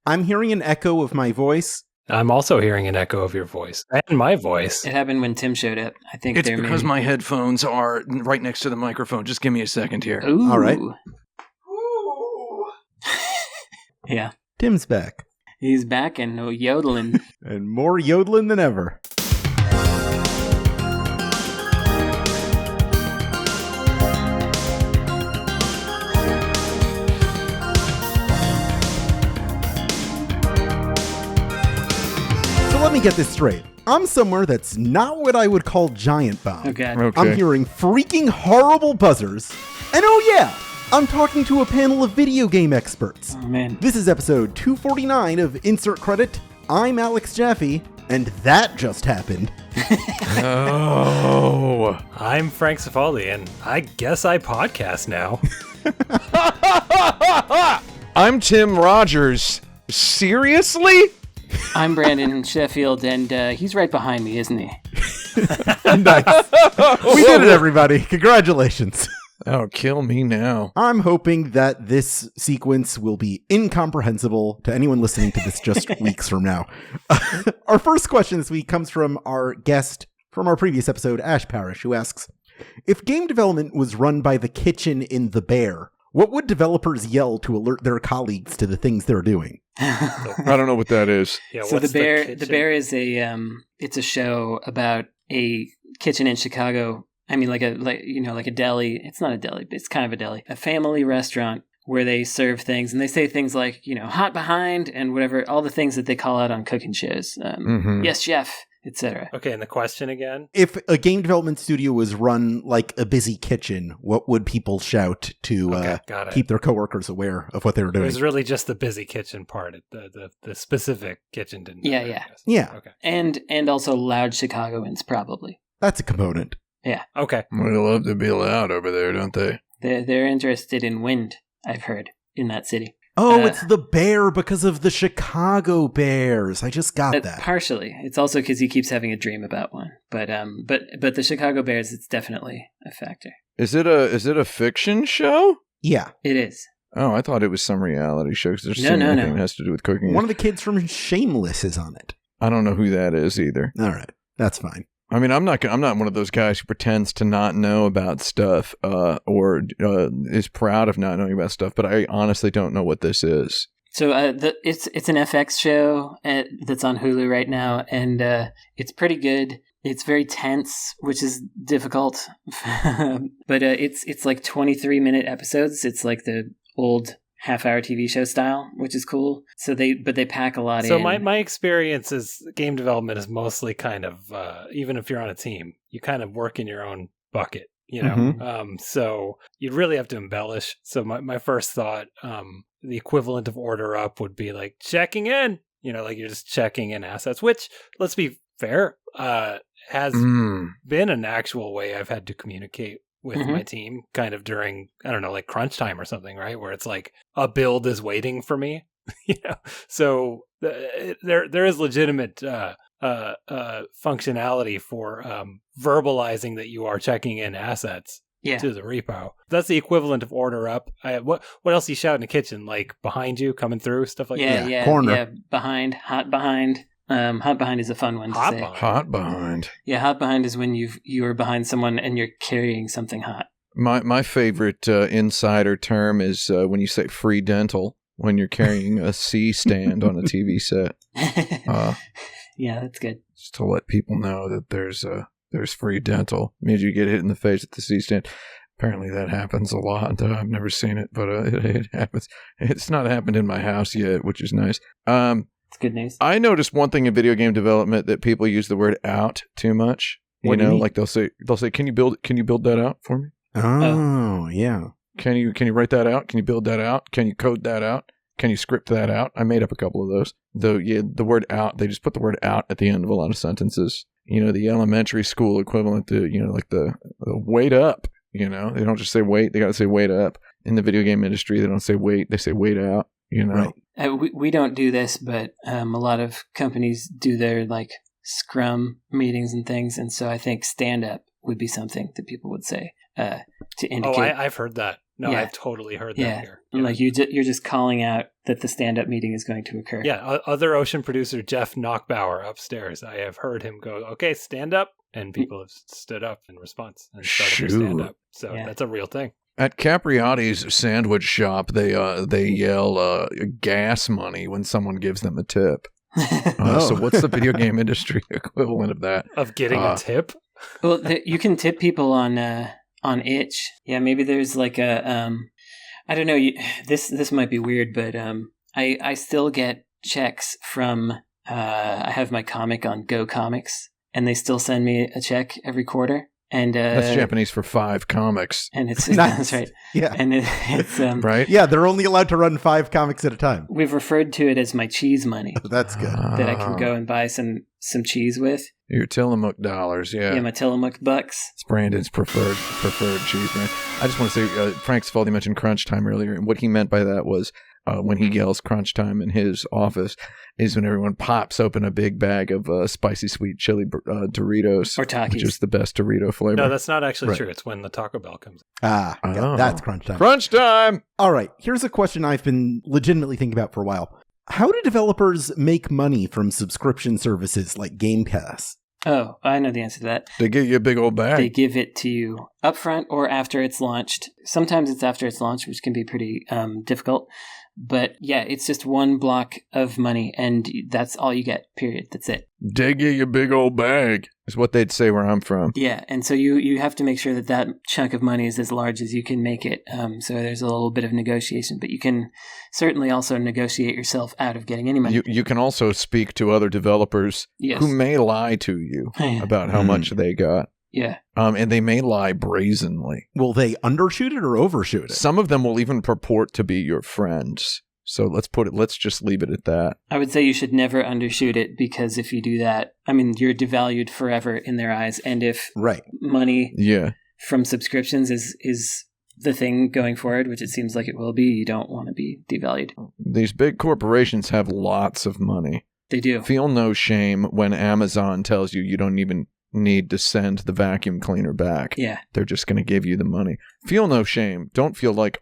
I'm hearing an echo of my voice. I'm also hearing an echo of your voice and my voice. It happened when Tim showed up. I think it's because my headphones are right next to the microphone. Just give me a second here. Ooh. All right. Yeah. Tim's back. He's back and no yodeling. And more yodeling than ever. Let me get this straight. I'm somewhere that's not what I would call giant bomb. Oh, God. Okay. I'm hearing freaking horrible buzzers. And oh yeah, I'm talking to a panel of video game experts. Oh, man. This is episode 249 of Insert Credit. I'm Alex Jaffe, and that just happened. Oh. I'm Frank Cifaldi, and I guess I podcast now. I'm Tim Rogers. Seriously? I'm Brandon Sheffield, and he's right behind me, isn't he? Nice. We did it, everybody. Congratulations. Oh, kill me now. I'm hoping that this sequence will be incomprehensible to anyone listening to this just weeks from now. Our first question this week comes from our guest from our previous episode, Ash Parrish, who asks, if game development was run by the kitchen in The Bear, what would developers yell to alert their colleagues to the things they're doing? I don't know what that is. Yeah, So what's the bear is it's a show about a kitchen in Chicago. I mean, like a deli. It's not a deli, but it's kind of a deli. A family restaurant where they serve things, and they say things like, hot behind and whatever, all the things that they call out on cooking shows. Yes, chef, etc. Okay, and the question again? If a game development studio was run like a busy kitchen, what would people shout to got it. keep their coworkers aware of what they were It doing? was really just the busy kitchen part. The specific kitchen didn't matter, Yeah. I guess. Yeah. Okay. And also loud Chicagoans, probably. That's a component. Yeah. Okay. They love to be loud over there, don't they? They're interested in wind, I've heard, in that city. Oh, it's the bear because of the Chicago Bears. I just got that. Partially. It's also because he keeps having a dream about one. But the Chicago Bears, it's definitely a factor. Is it a fiction show? Yeah. It is. Oh, I thought it was some reality show because there's No. anything that has to do with cooking. One of the kids from Shameless is on it. I don't know who that is either. All right. That's fine. I mean, I'm not one of those guys who pretends to not know about stuff or is proud of not knowing about stuff, but I honestly don't know what this is. So it's an FX show that's on Hulu right now, and it's pretty good. It's very tense, which is difficult, but it's like 23-minute episodes. It's like the old half-hour TV show style, which is cool. So they pack a lot in. So my experience is game development is mostly kind of even if you're on a team, you kind of work in your own bucket, So you'd really have to embellish. So my first thought, the equivalent of order up would be like checking in, like you're just checking in assets, which, let's be fair, has been an actual way I've had to communicate with my team kind of during, I don't know, like crunch time or something, right? Where it's like a build is waiting for me, So there is legitimate functionality for verbalizing that you are checking in assets to the repo. That's the equivalent of order up. What else do you shout in the kitchen? Like behind you, coming through, stuff like that? Yeah, corner. Yeah, behind, hot behind. Hot behind is a fun one to say. Hot behind. Yeah, hot behind is when you are behind someone and you're carrying something hot. My favorite insider term is when you say free dental when you're carrying a C stand on a TV set. Yeah, that's good. Just to let people know that there's free dental. It means you get hit in the face at the C stand. Apparently that happens a lot. I've never seen it, but it happens. It's not happened in my house yet, which is nice. It's good news. I noticed one thing in video game development that people use the word out too much. What do you mean? Like they'll say, can you build that out for me? Oh, yeah. Can you write that out? Can you build that out? Can you code that out? Can you script that out? I made up a couple of those. The word out, they just put the word out at the end of a lot of sentences. The elementary school equivalent to, like the wait up, they don't just say wait, they got to say wait up. In the video game industry, they don't say wait, they say wait out, Right. We don't do this, but a lot of companies do their like Scrum meetings and things, and so I think stand up would be something that people would say to indicate. Oh, I've heard that. No, Yeah. I've totally heard Yeah. that here. And like you're just calling out that the stand-up meeting is going to occur. Yeah, other Ocean producer Jeff Knockbauer upstairs. I have heard him go, "Okay, stand up," and people have stood up in response and started to stand up. So that's a real thing. At Capriotti's sandwich shop, they yell gas money when someone gives them a tip. So what's the video game industry equivalent of that? Of getting a tip? Well, you can tip people on Itch. Yeah, maybe there's like a I don't know. This might be weird, but I still get checks from. I have my comic on Go Comics, and they still send me a check every quarter. And that's Japanese for 5 comics. And it's Nice. that's right. Yeah. And it's right. Yeah, they're only allowed to run 5 comics at a time. We've referred to it as my cheese money That's good. that I can go and buy some cheese with. Your Tillamook dollars, Yeah, my Tillamook bucks. It's Brandon's preferred cheese brand. I just want to say, Frank's fault, he mentioned crunch time earlier, and what he meant by that was when he yells crunch time in his office is when everyone pops open a big bag of spicy sweet chili Doritos. Or Takis. Which is the best Dorito flavor. No, that's not actually true. It's when the Taco Bell comes. Yeah, that's crunch time. Crunch time! All right, here's a question I've been legitimately thinking about for a while. How do developers make money from subscription services like GamePass? Oh, I know the answer to that. They give you a big old bag. They give it to you upfront or after it's launched. Sometimes it's after it's launched, which can be pretty difficult. But yeah, it's just one block of money, and that's all you get, period. That's it. They give you a big old bag, is what they'd say where I'm from. Yeah, and so you have to make sure that chunk of money is as large as you can make it. So there's a little bit of negotiation, but you can certainly also negotiate yourself out of getting any money. You can also speak to other developers who may lie to you about how much they got. Yeah. And they may lie brazenly. Will they undershoot it or overshoot it? Some of them will even purport to be your friends. So let's just leave it at that. I would say you should never undershoot it, because if you do that, I mean, you're devalued forever in their eyes. And if money from subscriptions is the thing going forward, which it seems like it will be, you don't want to be devalued. These big corporations have lots of money. They do. Feel no shame when Amazon tells you don't even need to send the vacuum cleaner back. Yeah. They're just going to give you the money. Feel no shame. Don't feel like,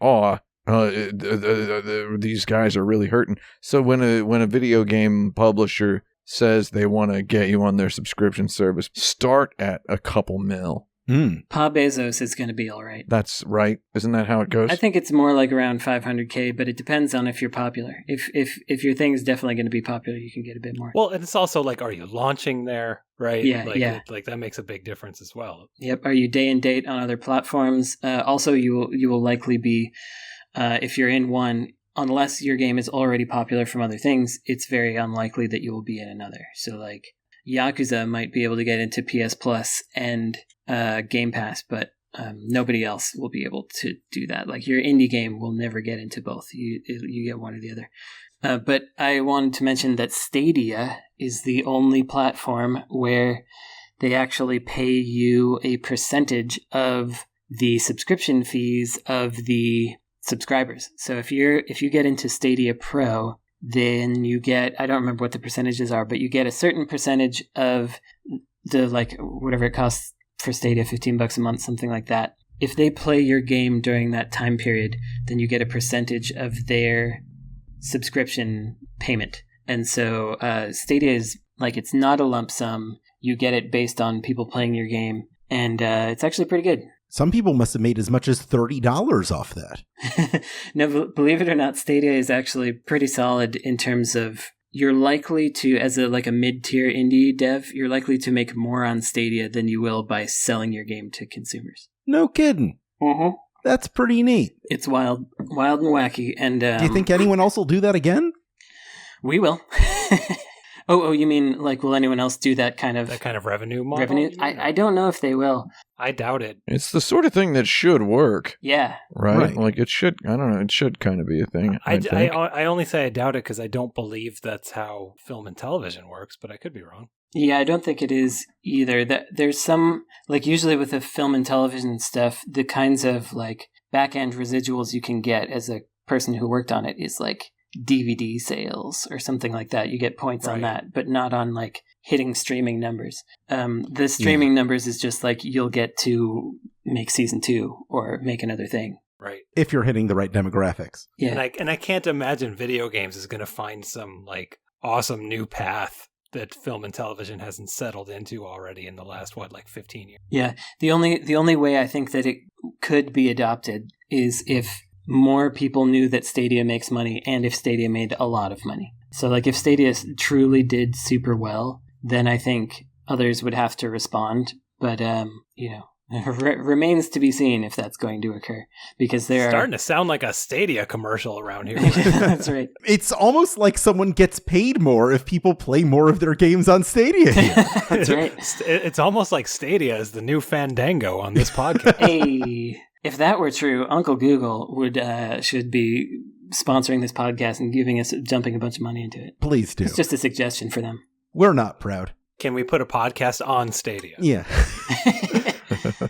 these guys are really hurting. So when a video game publisher says they want to get you on their subscription service, start at a couple mil. Pa Bezos is going to be all right. That's right. Isn't that how it goes? I think it's more like around 500K, but it depends on if you're popular. If your thing is definitely going to be popular, you can get a bit more. Well, and it's also like, are you launching there? Right? Yeah, Like that makes a big difference as well. Yep. Are you day and date on other platforms? Also, you will likely be, if you're in one, unless your game is already popular from other things, it's very unlikely that you will be in another. So like Yakuza might be able to get into PS Plus and Game Pass, but nobody else will be able to do that. Like your indie game will never get into both. You get one or the other. But I wanted to mention that Stadia is the only platform where they actually pay you a percentage of the subscription fees of the subscribers. So if you get into Stadia Pro, then you get, I don't remember what the percentages are, but you get a certain percentage of the, like, whatever it costs for Stadia, $15 a month, something like that. If they play your game during that time period, then you get a percentage of their subscription payment. And so Stadia is like, it's not a lump sum. You get it based on people playing your game, and it's actually pretty good. Some people must have made as much as $30 off that. No, believe it or not, Stadia is actually pretty solid in terms of you're likely to, as a mid-tier indie dev, you're likely to make more on Stadia than you will by selling your game to consumers. No kidding. Mm-hmm. That's pretty neat. It's wild and wacky. And do you think anyone else will do that again? We will. Oh, you mean like, will anyone else do that kind of revenue model? I don't know if they will. I doubt it. It's the sort of thing that should work. Yeah. Right? Like it should, I don't know, it should kind of be a thing. I only say I doubt it because I don't believe that's how film and television works, but I could be wrong. Yeah, I don't think it is either. There's some, like usually with the film and television stuff, the kinds of like back-end residuals you can get as a person who worked on it is like DVD sales or something like that. You get points on that, but not on like hitting streaming numbers. The streaming numbers is just like you'll get to make season 2 or make another thing. Right. if you're hitting the right demographics. Yeah. And I can't imagine video games is going to find some like awesome new path that film and television hasn't settled into already in the last 15 years. Yeah. The only way I think that it could be adopted is if more people knew that Stadia makes money and if Stadia made a lot of money. So like if Stadia truly did super well, then I think others would have to respond. But remains to be seen if that's going to occur, because they're starting to sound like a Stadia commercial around here. That's right. It's almost like someone gets paid more if people play more of their games on Stadia here. That's right. It's almost like Stadia is the new Fandango on this podcast. Hey, if that were true, Uncle Google should be sponsoring this podcast and dumping a bunch of money into it. Please do. It's just a suggestion for them. We're not proud. Can we put a podcast on Stadia? Yeah.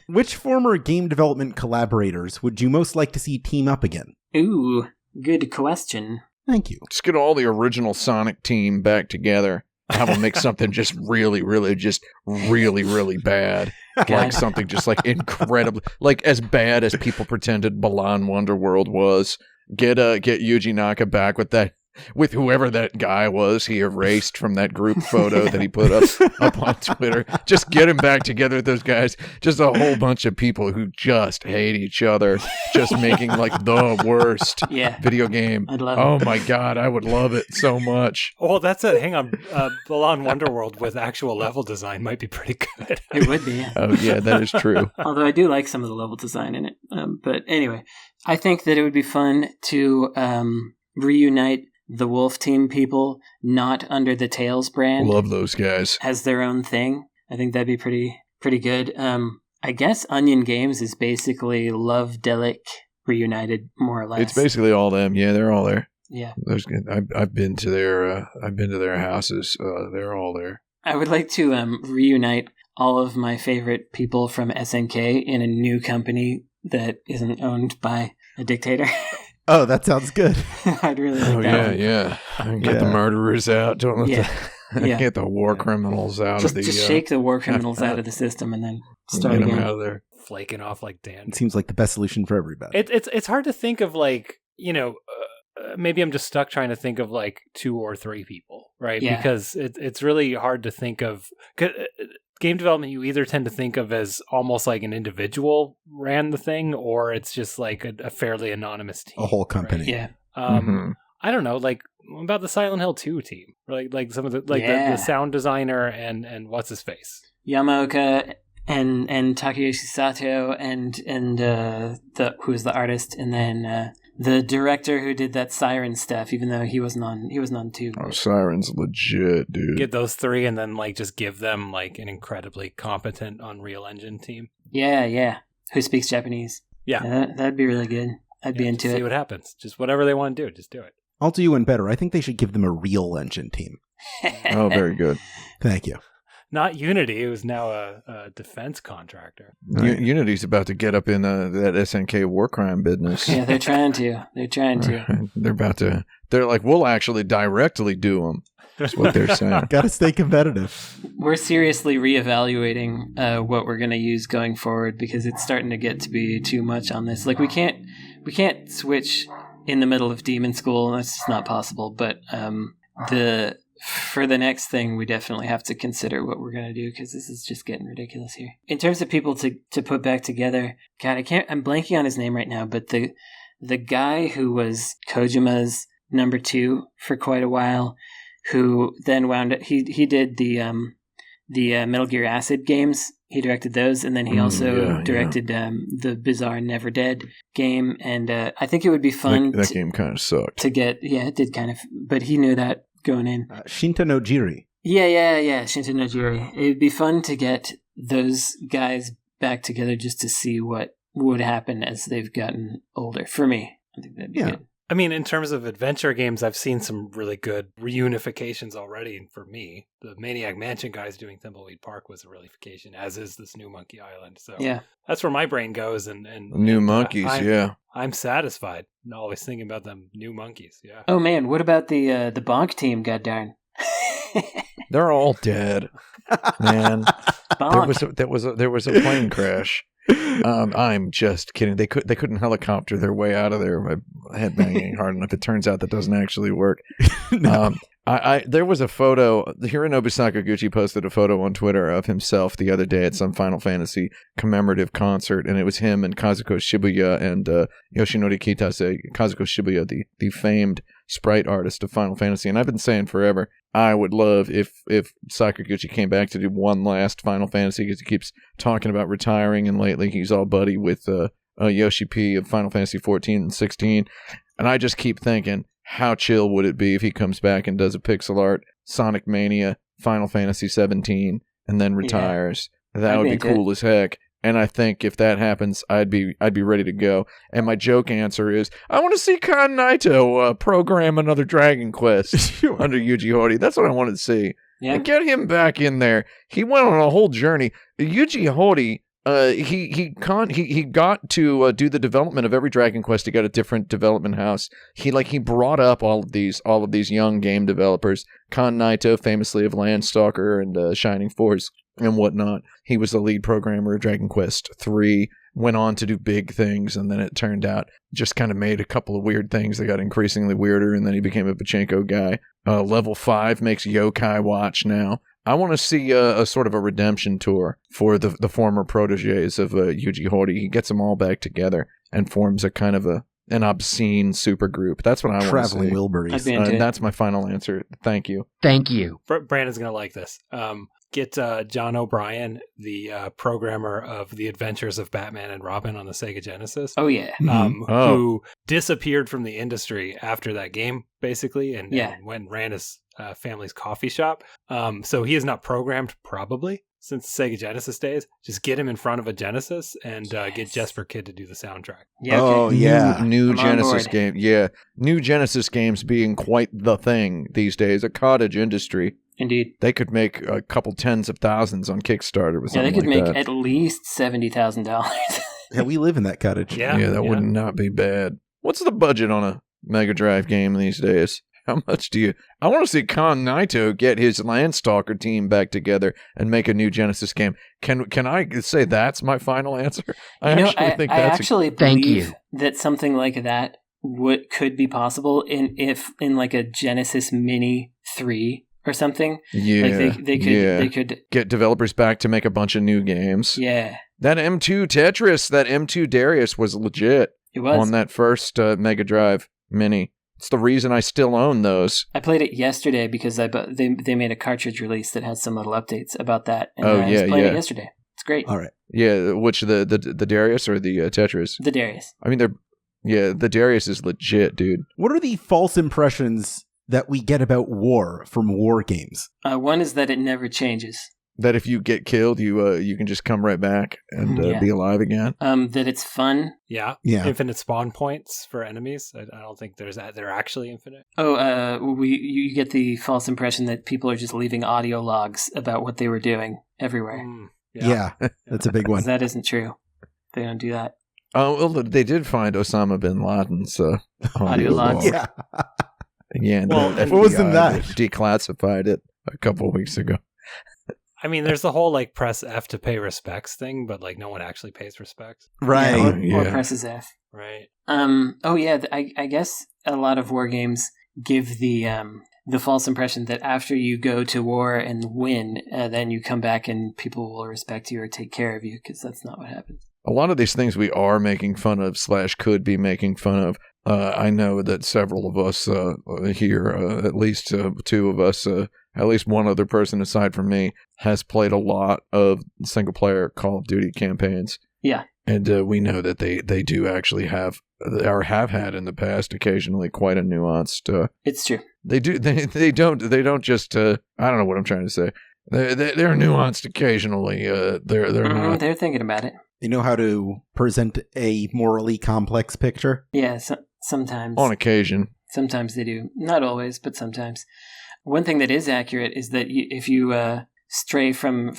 Which former game development collaborators would you most like to see team up again? Ooh, good question. Thank you. Just get all the original Sonic team back together. Have them make something just really, really bad. Like something just like incredibly, like as bad as people pretended Balan Wonderworld was. Get Yuji Naka back with whoever that guy was he erased from that group photo that he put up on Twitter. Just get him back together with those guys. Just a whole bunch of people who just hate each other, just making like the worst video game. I'd love Oh it. my God, I would love it so much. Well, that's it. Hang on. Balan Wonderworld with actual level design might be pretty good. It would be, yeah. Oh yeah, that is true. Although I do like some of the level design in it. But anyway, I think that it would be fun to reunite the Wolf Team people, not under the Tails brand, Love those guys. as their own thing. I think that'd be pretty good. I guess Onion Games is basically Love Delic reunited, more or less. It's basically all them. Yeah, they're all there. Yeah. I've been to their houses. They're all there. I would like to reunite all of my favorite people from SNK in a new company that isn't owned by a dictator. Oh, that sounds good. I'd really like Oh that. yeah. Get the murderers out. Don't let Yeah. get the war criminals out Just of the. shake the war criminals out of the system and then start get them again. out of there. Flaking off like Dan. It seems like the best solution for everybody. It's hard to think of maybe I'm just stuck trying to think of like 2 or 3 people, right? Yeah. Because it's really hard to think of. Game development, you either tend to think of as almost like an individual ran the thing, or it's just like a fairly anonymous team. A whole company. Yeah. I don't know, like what about the Silent Hill 2 team, like some of the sound designer and what's his face, Yamaoka and Takayoshi Sato and who's the artist, and then the director who did that Siren stuff, even though he wasn't on 2. Oh, Siren's legit, dude. get those 3 and then like just give them like an incredibly competent Unreal Engine team. Yeah. Who speaks Japanese? Yeah. That'd be really good. I'd be into See it. what happens. Just whatever they want to do, just do it. I'll do you one better. I think they should give them a real engine team. Oh, very good. Thank you. Not Unity, who's now a defense contractor. Unity's about to get up in that SNK war crime business. Yeah, they're trying to. They're about to. They're like, we'll actually directly do them. That's what they're saying. Got to stay competitive. We're seriously reevaluating what we're going to use going forward, because it's starting to get to be too much on this. Like we can't switch in the middle of Demon School. That's just not possible. But for the next thing, we definitely have to consider what we're going to do, because this is just getting ridiculous here. In terms of people to put back together, God, I'm blanking on his name right now, but the guy who was Kojima's number 2 for quite a while, who then wound up, he did the Metal Gear Acid games. He directed those, and then he also directed the bizarre Never Dead game. And I think it would be fun. That game kind of sucked. To get, it did kind of, but he knew that going in. Shinta Nojiri. Yeah, Shinta Nojiri. It'd be fun to get those guys back together just to see what would happen as they've gotten older. For me, I think that'd be good. I mean, in terms of adventure games, I've seen some really good reunifications already. And for me, the Maniac Mansion guys doing Thimbleweed Park was a reunification, as is this New Monkey Island. So that's where my brain goes. And New Monkeys, I'm satisfied. Always thinking about them new monkeys. Yeah. Oh man, what about the Bonk team? God darn. They're all dead, man. Bonk. There was a plane crash. I'm just kidding. They couldn't helicopter their way out of there by headbanging hard enough. It turns out that doesn't actually work. No. There was a photo. Hironobu Sakaguchi posted a photo on Twitter of himself the other day at some Final Fantasy commemorative concert, and it was him and Kazuko Shibuya and Yoshinori Kitase. Kazuko Shibuya, the famed sprite artist of Final Fantasy. And I've been saying forever, I would love if Sakaguchi came back to do one last Final Fantasy, because he keeps talking about retiring, and lately he's all buddy with Yoshi P of Final Fantasy 14 and 16. And I just keep thinking, how chill would it be if he comes back and does a pixel art Sonic Mania, Final Fantasy 17, and then retires? Yeah. That would be cool as heck. And I think if that happens, I'd be ready to go. And my joke answer is, I want to see Kan Naito program another Dragon Quest under Yuji Horii. That's what I wanted to see. Yeah. And get him back in there. He went on a whole journey. Yuji Horii, he got to do the development of every Dragon Quest. He got a different development house. He brought up all of these young game developers. Kan Naito, famously of Landstalker and Shining Force and whatnot. He was the lead programmer of Dragon Quest 3, went on to do big things, and then it turned out just kind of made a couple of weird things that got increasingly weirder, and then he became a Pachinko guy. Level 5 makes Yokai Watch now. I want to see a sort of a redemption tour for the former proteges of Yuji Horii. He gets them all back together and forms a kind of an obscene supergroup. That's what I want to see. Traveling Wilburys. That's my final answer. Thank you. Thank you. Brandon's going to like this. Get John O'Brien, the programmer of The Adventures of Batman and Robin on the Sega Genesis. Oh, yeah. Who disappeared from the industry after that game, basically, and went and ran his family's coffee shop. So he is not programmed, probably, since the Sega Genesis days. Just get him in front of a Genesis and get Jesper Kid to do the soundtrack. Yeah, okay. Oh, yeah. New Genesis game. Yeah. New Genesis games being quite the thing these days. A cottage industry. Indeed. They could make a couple tens of thousands on Kickstarter with something they could like make that. at least $70,000. Yeah, we live in that cottage. Yeah, that would not be bad. What's the budget on a Mega Drive game these days? How much do you... I want to see Kan Naito get his Landstalker team back together and make a new Genesis game. Can I say that's my final answer? I actually believe that something like that could be possible in like a Genesis Mini 3 or something. Yeah, like they could get developers back to make a bunch of new games. Yeah, that M2 Tetris, that M2 Darius was legit. It was on that first Mega Drive Mini. It's the reason I still own those. I played it yesterday because they made a cartridge release that has some little updates about that. And I was playing it yesterday. It's great. All right. Yeah, which the Darius or the Tetris? The Darius. I mean, the Darius is legit, dude. What are the false impressions that we get about war from war games? One is that it never changes. That if you get killed, you can just come right back and be alive again. That it's fun. Yeah. Infinite spawn points for enemies. I don't think they're actually infinite. You get the false impression that people are just leaving audio logs about what they were doing everywhere. Yeah, that's a big one. That isn't true. They don't do that. Oh, well, they did find Osama bin Laden's audio logs. Yeah. Yeah. What was in that? Declassified it a couple of weeks ago. I mean, there's the whole like press F to pay respects thing, but like no one actually pays respects. Right. Or presses F. Right. I guess a lot of war games give the false impression that after you go to war and win, then you come back and people will respect you or take care of you, because that's not what happens. A lot of these things we are making fun of / could be making fun of. I know that several of us here, at least two of us, at least one other person aside from me, has played a lot of single-player Call of Duty campaigns. Yeah. And we know that they do actually have had in the past occasionally quite a nuanced... it's true. They do. They don't just... I don't know what I'm trying to say. They're nuanced occasionally. They're not... They're thinking about it. They know how to present a morally complex picture. Yeah, sometimes. On occasion. Sometimes they do. Not always, but sometimes. One thing that is accurate is that if you stray from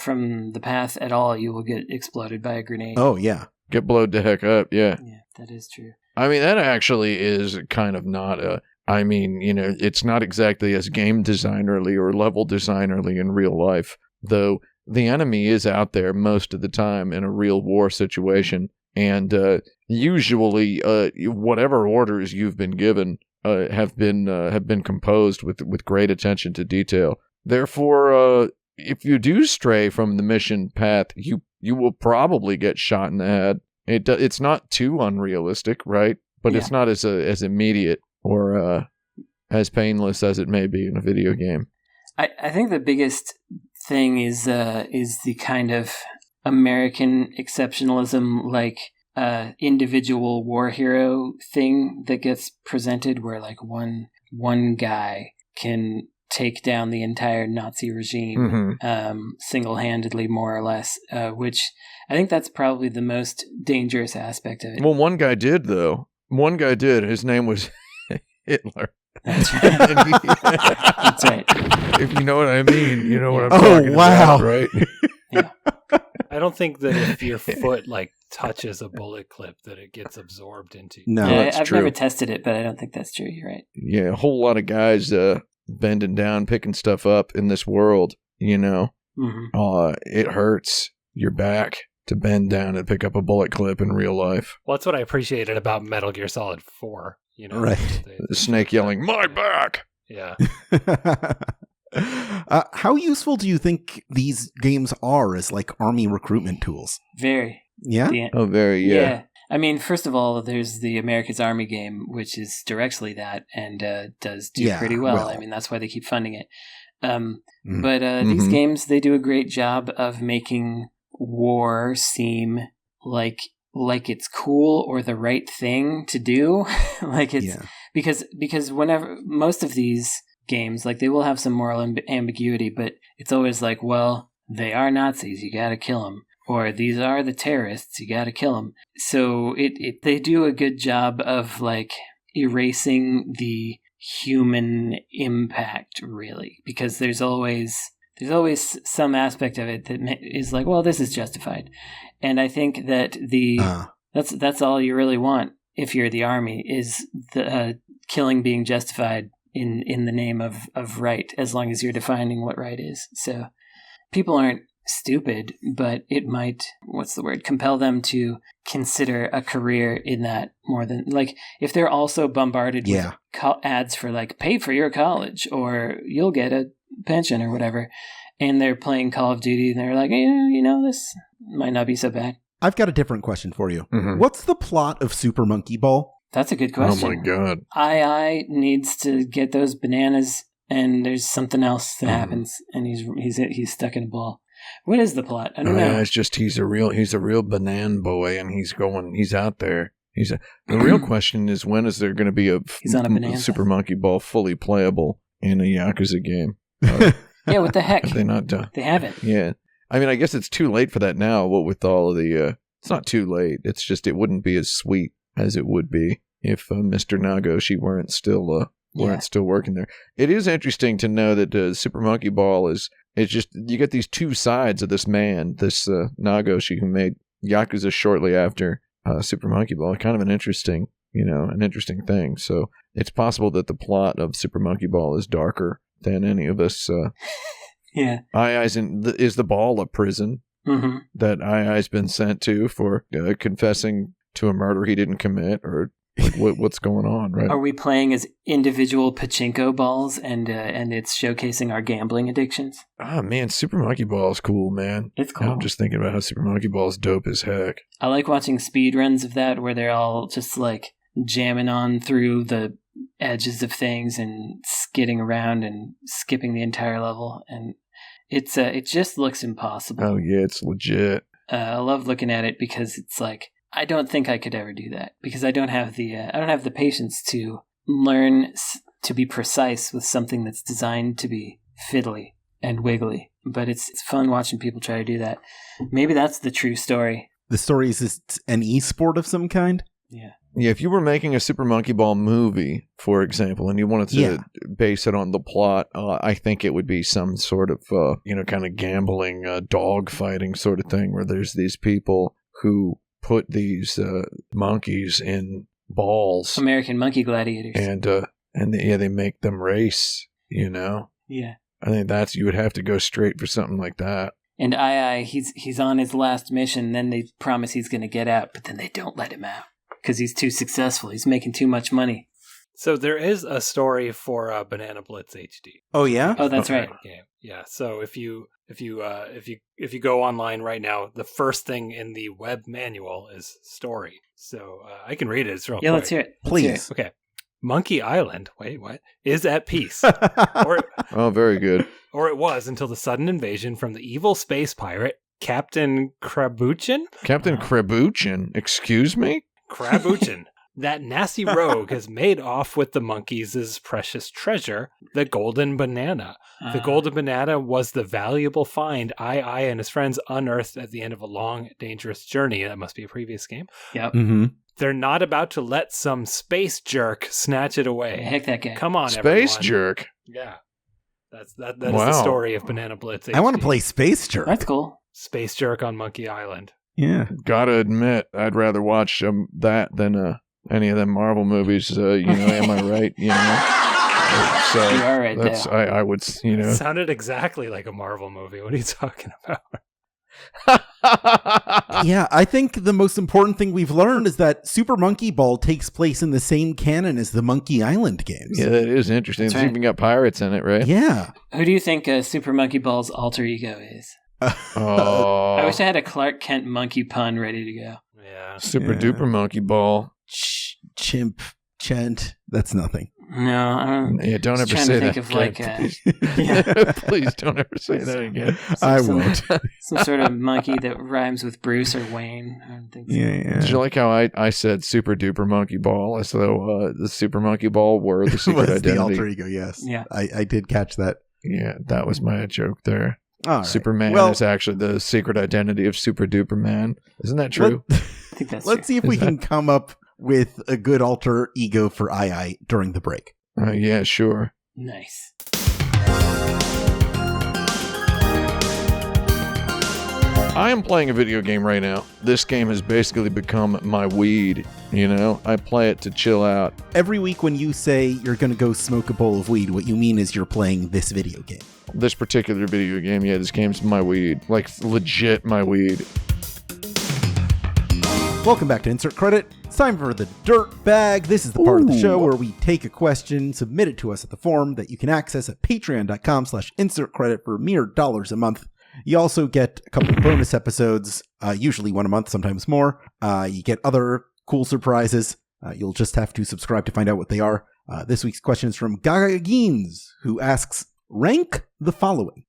the path at all, you will get exploded by a grenade. Oh, yeah. Get blowed the heck up, yeah. Yeah, that is true. I mean, that actually is kind of not it's not exactly as game designerly or level designerly in real life, though the enemy is out there most of the time in a real war situation, and usually whatever orders you've been given have been composed with great attention to detail. Therefore, if you do stray from the mission path, you will probably get shot in the head. It's not too unrealistic, right? But it's not as immediate or as painless as it may be in a video game. I think the biggest thing is the kind of American exceptionalism, like individual war hero thing that gets presented, where like one guy can take down the entire Nazi regime single-handedly, more or less, which I think that's probably the most dangerous aspect of it. Well, one guy did, though. One guy did. His name was Hitler. That's right. That's right. If you know what I mean, you know what I'm talking about, right? Yeah. I don't think that if your foot like touches a bullet clip that it gets absorbed into. No, I've true. never tested it, but I don't think that's true. You're right. Yeah, a whole lot of guys bending down, picking stuff up in this world, you know. Mm-hmm. It hurts your back to bend down and pick up a bullet clip in real life. Well, that's what I appreciated about Metal Gear Solid 4. You know, right? The Snake yelling, "My back!" Yeah. How useful do you think these games are as like army recruitment tools? Very. Yeah. Oh, very. Yeah. I mean, first of all, there's the America's Army game, which is directly that and does do pretty well. I mean, that's why they keep funding it. But these games, they do a great job of making war seem like it's cool or the right thing to do. Like it's because whenever most of these games, like they will have some moral ambiguity, but it's always like, well, they are Nazis, you got to kill them. Or these are the terrorists, you gotta kill them. So they do a good job of like erasing the human impact, really, because there's always some aspect of it that is like, well, this is justified. And I think that that's all you really want if you're the army, is the killing being justified in the name of right, as long as you're defining what right is. So people aren't stupid, but it might, compel them to consider a career in that more than, like, if they're also bombarded with ads for like, pay for your college or you'll get a pension or whatever, and they're playing Call of Duty and they're like, you know, this might not be so bad. I've got a different question for you. What's the plot of Super Monkey Ball? That's a good question. Oh my god. I needs to get those bananas, and there's something else that happens, and he's stuck in a ball. What is the plot? I don't know. Yeah, it's just he's a real banana boy, and he's out there. The real question is, when is there going to be a Super Monkey Ball fully playable in a Yakuza game? Yeah, what the heck? Have they not done? They haven't. Yeah, I mean, I guess it's too late for that now. What with all of the, it's not too late. It's just it wouldn't be as sweet as it would be if Mr. Nagoshi weren't still working there. It is interesting to know that Super Monkey Ball is. It's just, you get these two sides of this man, this Nagoshi, who made Yakuza shortly after Super Monkey Ball. Kind of an interesting thing. So it's possible that the plot of Super Monkey Ball is darker than any of us. Yeah. Is the ball a prison that II's been sent to for confessing to a murder he didn't commit, or like what's going on, right? Are we playing as individual pachinko balls, and it's showcasing our gambling addictions? Ah, man, Super Monkey Ball is cool, man. It's cool. I'm just thinking about how Super Monkey Ball is dope as heck. I like watching speed runs of that, where they're all just like jamming on through the edges of things and skidding around and skipping the entire level, and it just looks impossible. Oh yeah, it's legit. I love looking at it because it's like, I don't think I could ever do that, because I don't have the patience to learn to be precise with something that's designed to be fiddly and wiggly. But it's fun watching people try to do that. Maybe that's the true story. The story is it's an e-sport of some kind? Yeah. Yeah, if you were making a Super Monkey Ball movie, for example, and you wanted to base it on the plot, I think it would be some sort of, kind of gambling, dog fighting sort of thing, where there's these people who put these monkeys in balls, American monkey gladiators, and they make them race. You know. Yeah. I think you would have to go straight for something like that. And I he's on his last mission. Then they promise he's going to get out, but then they don't let him out because he's too successful. He's making too much money. So there is a story for Banana Blitz HD. Oh yeah. Oh, that's right. Game. Yeah. So if you go online right now, the first thing in the web manual is story. So I can read it. It's real quick. Let's hear it. Please. Okay. Monkey Island, wait, what? Is at peace. Oh, very good. Or it was until the sudden invasion from the evil space pirate, Captain Krabuchin? Captain Krabuchin, excuse me? Krabuchin. That nasty rogue has made off with the monkeys' precious treasure, the golden banana. The golden banana was the valuable find I and his friends unearthed at the end of a long, dangerous journey. That must be a previous game. Yep. Mm-hmm. They're not about to let some space jerk snatch it away. Heck that guy. Come on, Space everyone. jerk. Yeah. That is the story of Banana Blitz HD. I want to play Space Jerk. That's cool. Space Jerk on Monkey Island. Yeah. Gotta admit, I'd rather watch that than any of them Marvel movies. Am I right? So You are right that's there. I would. It sounded exactly like a Marvel movie. What are you talking about? Yeah, I think the most important thing we've learned is that Super Monkey Ball takes place in the same canon as the Monkey Island games. Yeah, that is interesting. That's It's right. even got pirates in it, right? Yeah. Who do you think Super Monkey Ball's alter ego is? Oh, I wish I had a Clark Kent monkey pun ready to go. Yeah. super Yeah. duper monkey ball. Chimp Chent. That's nothing. No, I don't. Yeah, don't ever Just trying say to think that. of like again. Please don't ever say that again. I some- won't. some sort of monkey that rhymes with Bruce or Wayne. I don't think so. Yeah. Did you like how I said super duper monkey ball as though the super monkey ball were the secret Was identity? the alter ego? Yes. Yeah. I did catch that. Yeah, that was my joke there. All right. Superman Well, is actually the secret identity of Super Duper Man. Isn't that true? I think that's Let's true. see if we can come up with a good alter ego for II during the break. Yeah, sure. Nice. I am playing a video game right now. This game has basically become my weed, I play it to chill out. Every week when you say you're going to go smoke a bowl of weed, what you mean is you're playing this video game. This particular video game, yeah, this game's my weed. Like, legit my weed. Welcome back to Insert Credit. It's time for the Dirt Bag. This is the part of the show where we take a question, submit it to us at the forum that you can access at patreon.com/insertcredit for mere dollars a month. You also get a couple of bonus episodes, usually one a month, sometimes more. You get other cool surprises. You'll just have to subscribe to find out what they are. This week's question is from Gaagaagiins, who asks, rank the following: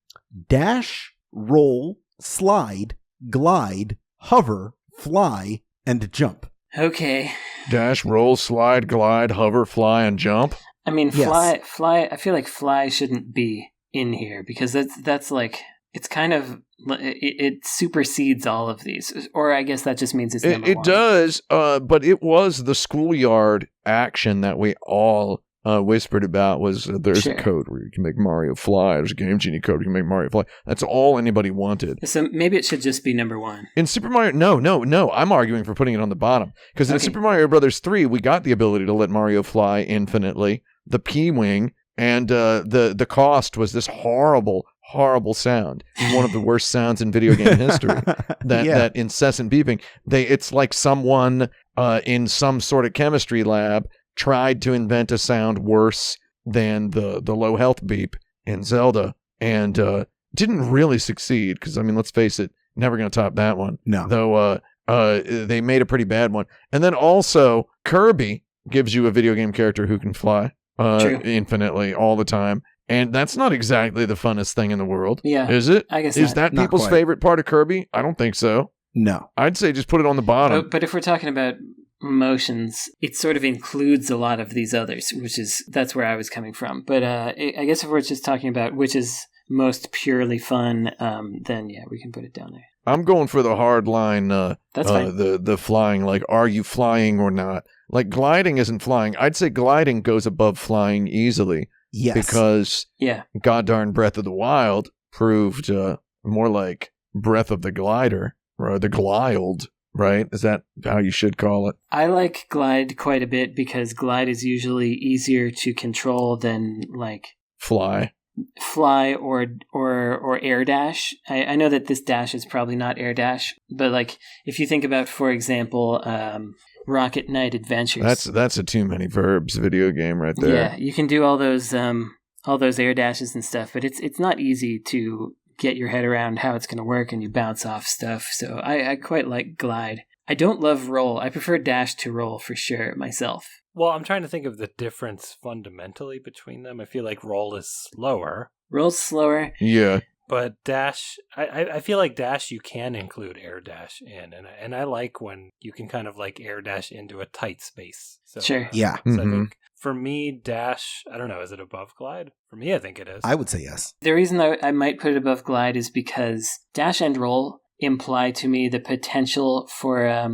dash, roll, slide, glide, hover, fly, and jump. Okay. Dash, roll, slide, glide, hover, fly, and jump. I mean, Yes. fly. I feel like fly shouldn't be in here because that's like it's kind of it supersedes all of these, or I guess that just means it's number It one. does, but it was the schoolyard action that we all whispered about. Was there's Sure. a code where you can make Mario fly. There's a Game Genie code where you can make Mario fly. That's all anybody wanted. So maybe it should just be number one. In Super Mario, no. I'm arguing for putting it on the bottom because in Okay. Super Mario Brothers 3, we got the ability to let Mario fly infinitely, the P-wing, and the cost was this horrible sound. One of the worst sounds in video game history. That incessant beeping. It's like someone in some sort of chemistry lab tried to invent a sound worse than the low health beep in Zelda, and didn't really succeed because, I mean, let's face it, never going to top that one. No. Though they made a pretty bad one. And then also Kirby gives you a video game character who can fly True. infinitely all the time. And that's not exactly the funnest thing in the world. Yeah. Is it? I guess Is not. that Not people's quite. favorite part of Kirby? I don't think so. No. I'd say just put it on the bottom. But if we're talking about motions, it sort of includes a lot of these others, that's where I was coming from. But I guess if we're just talking about which is most purely fun, then yeah, we can put it down there. I'm going for the hard line, That's fine. the flying, like, are you flying or not? Like, gliding isn't flying. I'd say gliding goes above flying easily Yes. because Yeah. goddarn Breath of the Wild proved more like Breath of the Glider, or the Gliald, right? Is that how you should call it? I like glide quite a bit because glide is usually easier to control than like Fly. fly or air dash. I know that this dash is probably not air dash, but like if you think about, for example, Rocket Knight Adventures. That's a too many verbs video game right there. Yeah, you can do all those air dashes and stuff, but it's not easy to get your head around how it's going to work, and you bounce off stuff. So I quite like glide. I don't love roll. I prefer dash to roll for sure myself. Well, I'm trying to think of the difference fundamentally between them. I feel like roll is slower. Roll's slower. Yeah. But dash, I feel like dash you can include air dash in, and I like when you can kind of like air dash into a tight space. So, Sure. Yeah. So I think for me, dash, I don't know, is it above glide? For me, I think it is. I would say yes. The reason I might put it above glide is because dash and roll imply to me the potential for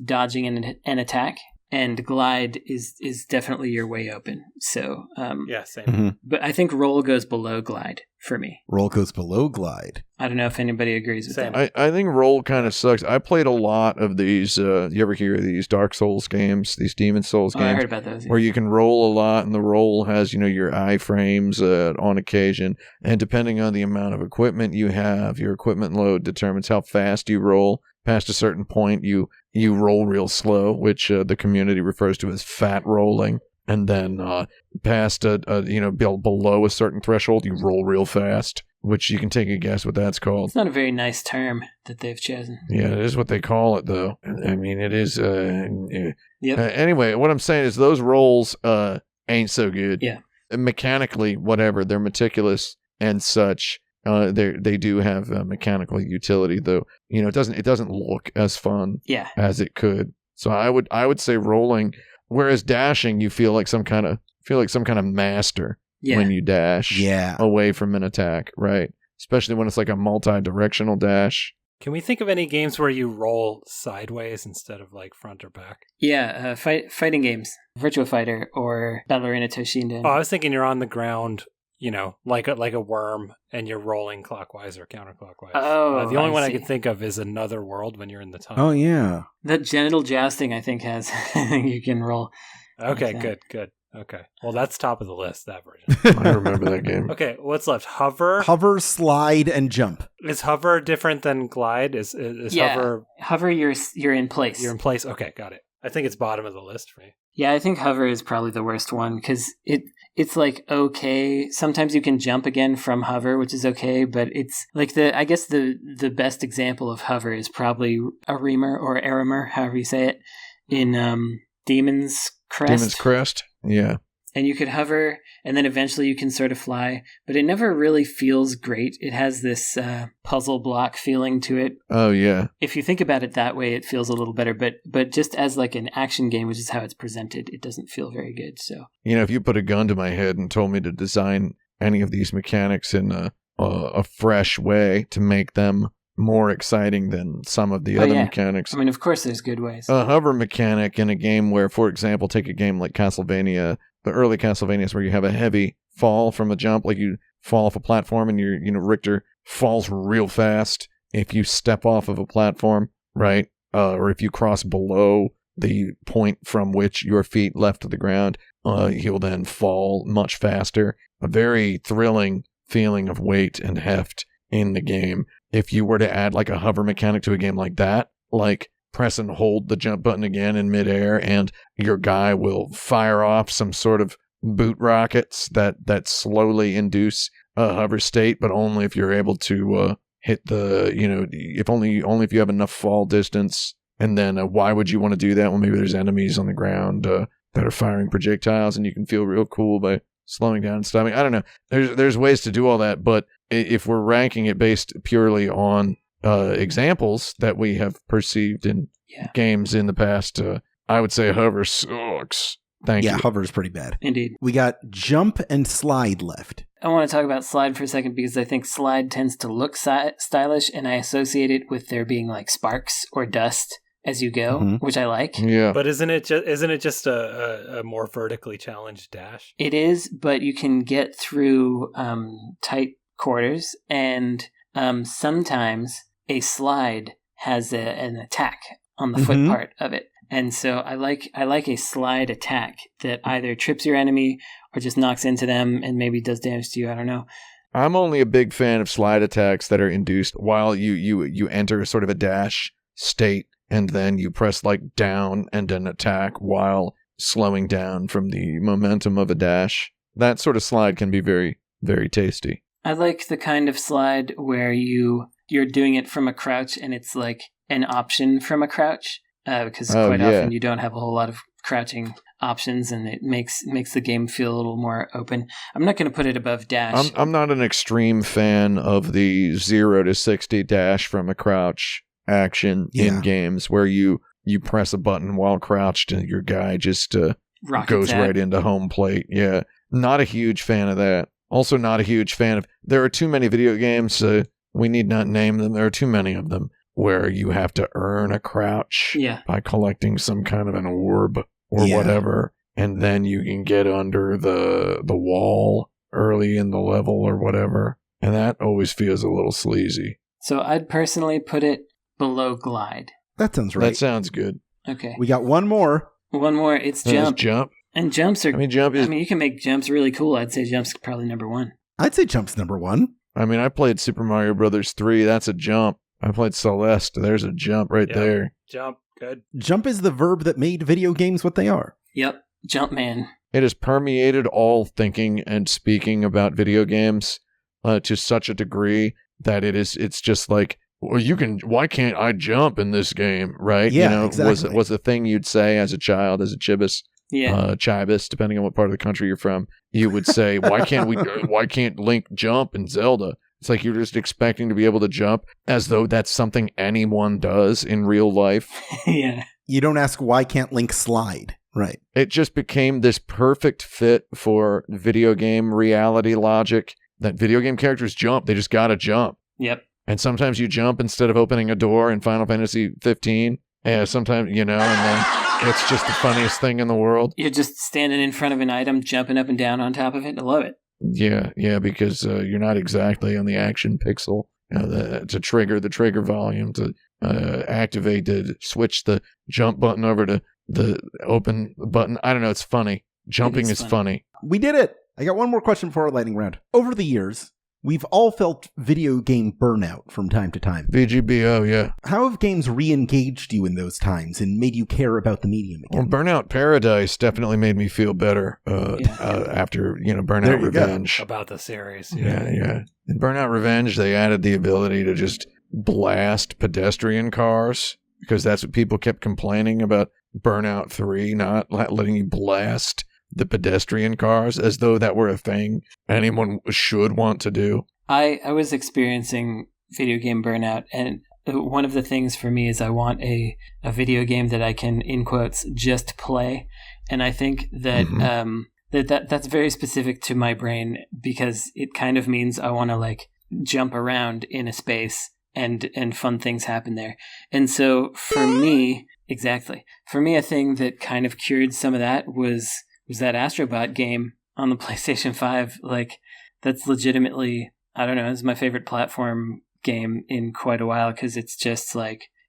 dodging an attack. And glide is definitely your way open. So yeah, same. But I think roll goes below glide for me. Roll goes below glide. I don't know if anybody agrees with Same. that. I think roll kind of sucks. I played a lot of these. You ever hear of these Dark Souls games? These Demon Souls I games? heard about those. Yeah. Where you can roll a lot, and the roll has, your iframes on occasion. And depending on the amount of equipment you have, your equipment load determines how fast you roll. Past a certain point, you roll real slow, which the community refers to as fat rolling. And then past below a certain threshold, you roll real fast, which you can take a guess what that's called. It's not a very nice term that they've chosen. Yeah, it is what they call it, though. I mean, it is. Yep. Anyway, what I'm saying is those rolls ain't so good. Yeah. Mechanically, whatever, they're meticulous and such. They do have mechanical utility, though. It doesn't look as fun Yeah. as it could. So I would say rolling, whereas dashing, you feel like some kind of master Yeah. when you dash away from an attack, right? Especially when it's like a multi-directional dash. Can we think of any games where you roll sideways instead of like front or back? Yeah, fighting games. Virtua Fighter or Ballerina Toshinden. Oh, I was thinking you're on the ground, like a worm, and you're rolling clockwise or counterclockwise. Oh, the only I one I see. can think of is Another World when you're in the tunnel. Oh, yeah. That genital jousting, I think, has you can roll. Okay, like good. Okay. Well, that's top of the list, that version. I remember that game. Okay, what's left? Hover? Hover, slide, and jump. Is hover different than glide? Is Yeah. hover... Hover, you're in place. You're in place? Okay, got it. I think it's bottom of the list for me. Yeah, I think hover is probably the worst one because it's like okay. Sometimes you can jump again from hover, which is okay, but it's like I guess the best example of hover is probably Arimer or Arimer, however you say it, in Demon's Crest. Demon's Crest, yeah. And you could hover, and then eventually you can sort of fly, but it never really feels great. It has this puzzle block feeling to it. Oh, yeah. If you think about it that way, it feels a little better, but just as like an action game, which is how it's presented, it doesn't feel very good. So If you put a gun to my head and told me to design any of these mechanics in a fresh way to make them more exciting than some of the other mechanics. I mean, of course, there's good ways. A hover mechanic in a game where, for example, take a game like Castlevania, the early Castlevanias where you have a heavy fall from a jump, like you fall off a platform and Richter falls real fast if you step off of a platform, right? Or if you cross below the point from which your feet left the ground, he'll then fall much faster. A very thrilling feeling of weight and heft in the game. If you were to add like a hover mechanic to a game like that, like press and hold the jump button again in midair and your guy will fire off some sort of boot rockets that slowly induce a hover state, but only if you're able to hit the, if only if you have enough fall distance. And then why would you want to do that? Well, maybe there's enemies on the ground that are firing projectiles and you can feel real cool by slowing down and stopping. I don't know. There's ways to do all that, but if we're ranking it based purely on examples that we have perceived in games in the past, I would say hover sucks. Thank you. Yeah, hover is pretty bad. Indeed. We got jump and slide left. I want to talk about slide for a second because I think slide tends to look stylish, and I associate it with there being like sparks or dust as you go, which I like. Yeah. But isn't it just a more vertically challenged dash? It is, but you can get through tight quarters, and sometimes a slide has an attack on the foot part of it. And so I like a slide attack that either trips your enemy or just knocks into them and maybe does damage to you. I don't know. I'm only a big fan of slide attacks that are induced while you enter sort of a dash state, and then you press like down and then attack while slowing down from the momentum of a dash. That sort of slide can be very, very tasty. I like the kind of slide where you're doing it from a crouch and it's like an option from a crouch, because quite often you don't have a whole lot of crouching options, and it makes the game feel a little more open. I'm not going to put it above dash. I'm not an extreme fan of the 0 to 60 dash from a crouch action in games where you press a button while crouched and your guy just goes right into home plate. Yeah, not a huge fan of that. Also not a huge fan of, there are too many video games, we need not name them, there are too many of them, where you have to earn a crouch by collecting some kind of an orb or whatever, and then you can get under the wall early in the level or whatever, and that always feels a little sleazy. So I'd personally put it below Glide. That sounds right. That sounds good. Okay. We got one more. It's Jump. Jump. And jumps are... Jump is... you can make jumps really cool. I'd say Jump's probably number one. I'd say Jump's number one. I played Super Mario Brothers 3. That's a jump. I played Celeste. There's a jump right there. Jump. Good. Jump is the verb that made video games what they are. Yep. Jump man. It has permeated all thinking and speaking about video games to such a degree that it's just like, well, why can't I jump in this game, right? Yeah, exactly. Was a thing you'd say as a child, as a chibis. Yeah. Chibis, depending on what part of the country you're from, you would say, why can't Link jump in Zelda? It's like you're just expecting to be able to jump as though that's something anyone does in real life. Yeah. You don't ask, why can't Link slide? Right. It just became this perfect fit for video game reality logic that video game characters jump. They just gotta jump. Yep. And sometimes you jump instead of opening a door in Final Fantasy 15. And sometimes, and then it's just the funniest thing in the world. You're just standing in front of an item, jumping up and down on top of it. I love it. Yeah, because you're not exactly on the action pixel to trigger the trigger volume, to activate, to switch the jump button over to the open button. I don't know. It's funny. Jumping is funny. We did it. I got one more question for our lightning round. Over the years, we've all felt video game burnout from time to time. VGBO, yeah. How have games re-engaged you in those times and made you care about the medium again? Well, Burnout Paradise definitely made me feel better after, Burnout Revenge. About the series. Yeah. In Burnout Revenge, they added the ability to just blast pedestrian cars, because that's what people kept complaining about Burnout 3, not letting you blast the pedestrian cars, as though that were a thing anyone should want to do. I was experiencing video game burnout, and one of the things for me is I want a video game that I can, in quotes, just play. And I think that that's very specific to my brain, because it kind of means I want to jump around in a space and fun things happen there. And so for me, a thing that kind of cured some of that was that Astrobot game on the PlayStation 5. That's legitimately, I don't know, it's my favorite platform game in quite a while, because it's just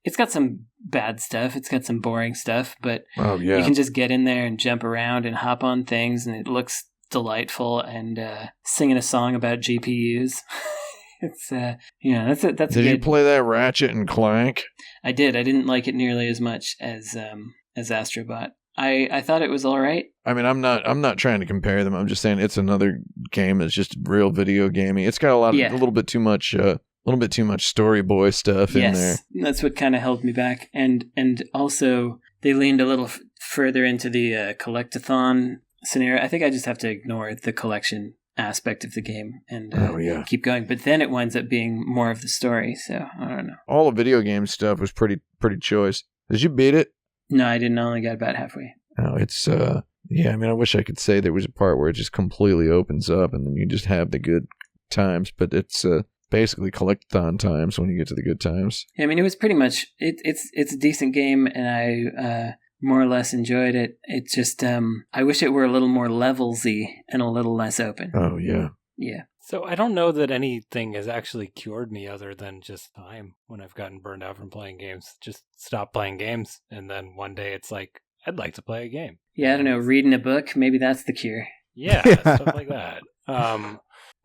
it's got some bad stuff, it's got some boring stuff, but you can just get in there and jump around and hop on things, and it looks delightful, and singing a song about GPUs. It's that's Did you play that Ratchet and Clank? I did. I didn't like it nearly as much as Astrobot. I thought it was all right. I'm not trying to compare them. I'm just saying it's another game that's just real video gaming. It's got a little bit too much story boy stuff in there. Yes, that's what kind of held me back. And also they leaned a little further into the collectathon scenario. I think I just have to ignore the collection aspect of the game and keep going. But then it winds up being more of the story. So I don't know. All the video game stuff was pretty choice. Did you beat it? No, I didn't. Only got about halfway. No, it's I wish I could say there was a part where it just completely opens up and then you just have the good times, but it's basically collectathon times when you get to the good times. Yeah, it was pretty much it's a decent game, and I more or less enjoyed it. It's just I wish it were a little more levelsy and a little less open. Oh yeah. Yeah. So I don't know that anything has actually cured me other than just time when I've gotten burned out from playing games. Just stop playing games, and then one day it's like, I'd like to play a game. Yeah, I don't know, reading a book, maybe that's the cure. Yeah, stuff like that.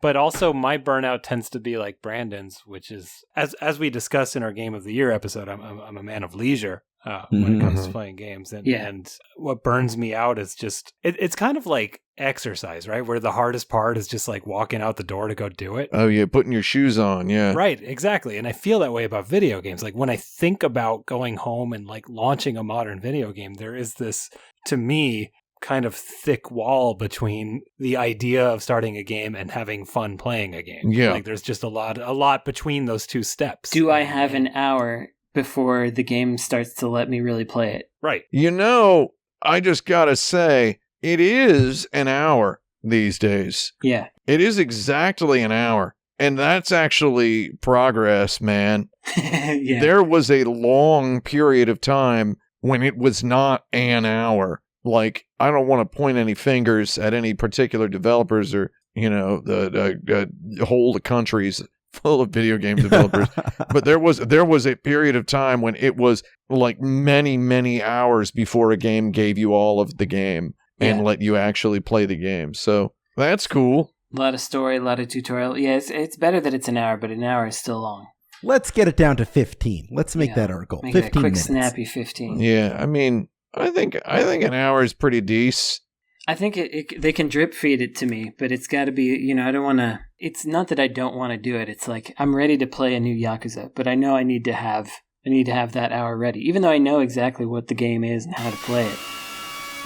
But also my burnout tends to be like Brandon's, which is, as we discussed in our Game of the Year episode, I'm a man of leisure when it comes to playing games. And what burns me out is just, it's kind of like exercise, right? Where the hardest part is just like walking out the door to go do it. Oh, yeah, putting your shoes on, yeah. Right, exactly. And I feel that way about video games. Like when I think about going home and like launching a modern video game, there is this, to me, kind of thick wall between the idea of starting a game and having fun playing a game. Yeah. Like there's just a lot between those two steps. Do I have an hour before the game starts to let me really play it? Right. You know, I just gotta say, it is an hour these days. Yeah. It is exactly an hour. And that's actually progress, man. Yeah. There was a long period of time when it was not an hour. Like, I don't want to point any fingers at any particular developers or, you know, the whole countries full of video game developers. But there was a period of time when it was like many, many hours before a game gave you all of the game and let you actually play the game. So that's cool. A lot of story, a lot of tutorial. Yeah, it's better that it's an hour, but an hour is still long. Let's get it down to 15. Let's make that our goal. Make 15 it a quick, minutes. snappy 15. Yeah, I mean, I think an hour is pretty decent. I think they can drip feed it to me, but it's got to be, you know, I don't want to, it's not that I don't want to do it. It's like, I'm ready to play a new Yakuza, but I know I need to have that hour ready, even though I know exactly what the game is and how to play it.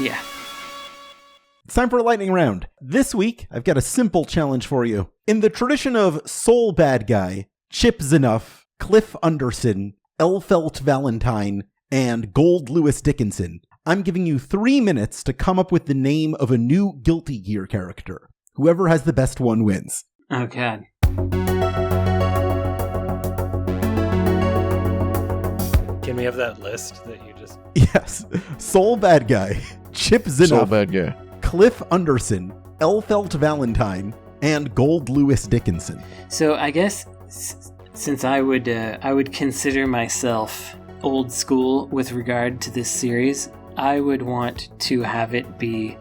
Yeah. It's time for a lightning round. This week, I've got a simple challenge for you. In the tradition of Soul Bad Guy, Chip Zinoff, Cliff Underson, Elfelt Valentine, and Gold Lewis Dickinson, I'm giving you 3 minutes to come up with the name of a new Guilty Gear character. Whoever has the best one wins. Oh, God. Can we have that list that you just... Yes. Soul Bad Guy, Chip Zinoff, Soul Bad Guy, Cliff Underson, Elfelt Valentine, and Gold Lewis Dickinson. So I guess since I would consider myself old school with regard to this series, I would want to have it be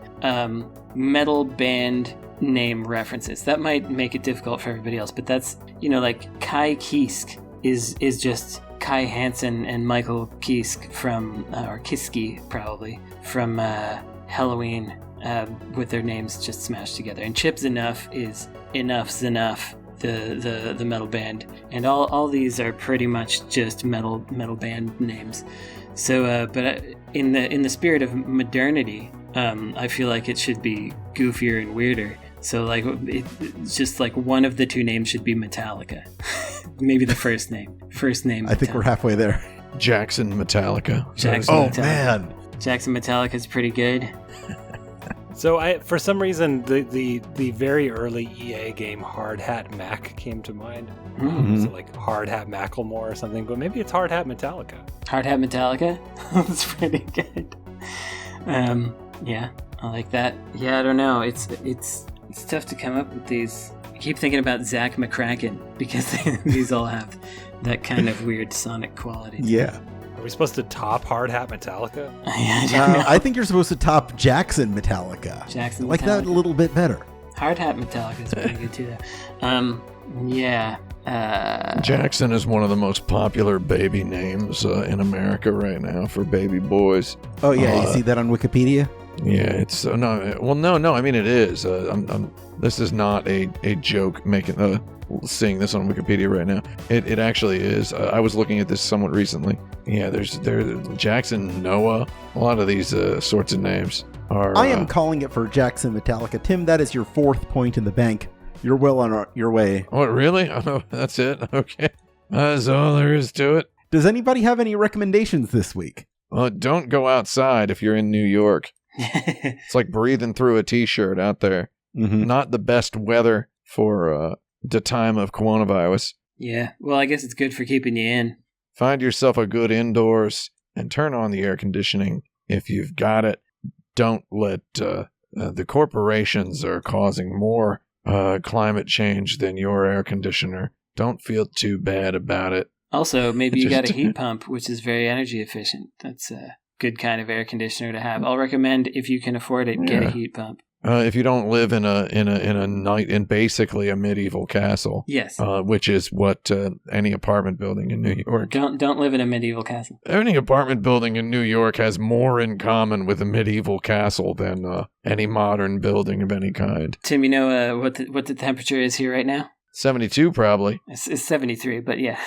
metal band name references. That might make it difficult for everybody else, but that's, you know, like Kai Kiske is just Kai Hansen and Michael Kiske from, or Kiske probably, from Halloween, with their names just smashed together. And Chip Zinoff is Enough's Enough, the metal band, and all these are pretty much just metal band names. So, but in the spirit of modernity, I feel like it should be goofier and weirder. So, like, it's just like one of the two names should be Metallica. Maybe the first name. I think we're halfway there. Jackson Metallica. Jackson Oh, Metallica. man. Jackson Metallica is pretty good. So for some reason, the very early EA game Hard Hat Mac came to mind. Mm-hmm. So like Hard Hat Macklemore or something, but maybe it's Hard Hat Metallica. Hard Hat Metallica? That's pretty good. Yeah, I like that. Yeah, I don't know. It's tough to come up with these. I keep thinking about Zach McCracken because these all have that kind of weird sonic quality. Yeah. Are we supposed to top Hard Hat Metallica? I think you're supposed to top Jackson Metallica. Jackson I like Metallica. that a little bit better. Hard Hat Metallica is pretty good too, though. Yeah. Jackson is one of the most popular baby names in America right now for baby boys. Oh, yeah. You see that on Wikipedia? Yeah, it's no. Well, no. I mean, it is. This is not a joke. Seeing this on Wikipedia right now, it actually is. I was looking at this somewhat recently. Yeah, there's Jackson, Noah. A lot of these sorts of names are. I am calling it for Jackson Metallica. Tim, that is your 4th point in the bank. You're well on your way. Oh, really? Oh, that's it. Okay, that's all there is to it. Does anybody have any recommendations this week? Well, don't go outside if you're in New York. It's like breathing through a t-shirt out there. Mm-hmm. Not the best weather for the time of coronavirus. Yeah, well, I guess it's good for keeping you in. Find yourself a good indoors and turn on the air conditioning if you've got it. Don't let the corporations are causing more climate change than your air conditioner. Don't feel too bad about it. Also, maybe you got a heat pump, which is very energy efficient. That's a good kind of air conditioner to have. I'll recommend, if you can afford it, get a heat pump. If you don't live in basically a medieval castle, yes, which is what any apartment building in New York. Don't live in a medieval castle. Any apartment building in New York has more in common with a medieval castle than any modern building of any kind. Tim, you know what the temperature is here right now? 72, probably. It's 73, but yeah.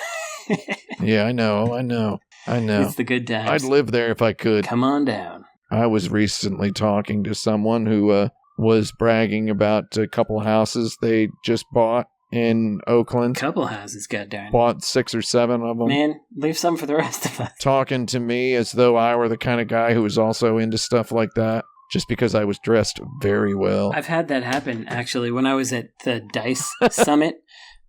Yeah, I know. It's the good times. I'd live there if I could. Come on down. I was recently talking to someone who was bragging about a couple houses they just bought in Oakland. Couple houses, goddarn. Bought 6 or 7 of them. Man, leave some for the rest of us. Talking to me as though I were the kind of guy who was also into stuff like that, just because I was dressed very well. I've had that happen, actually, when I was at the DICE Summit.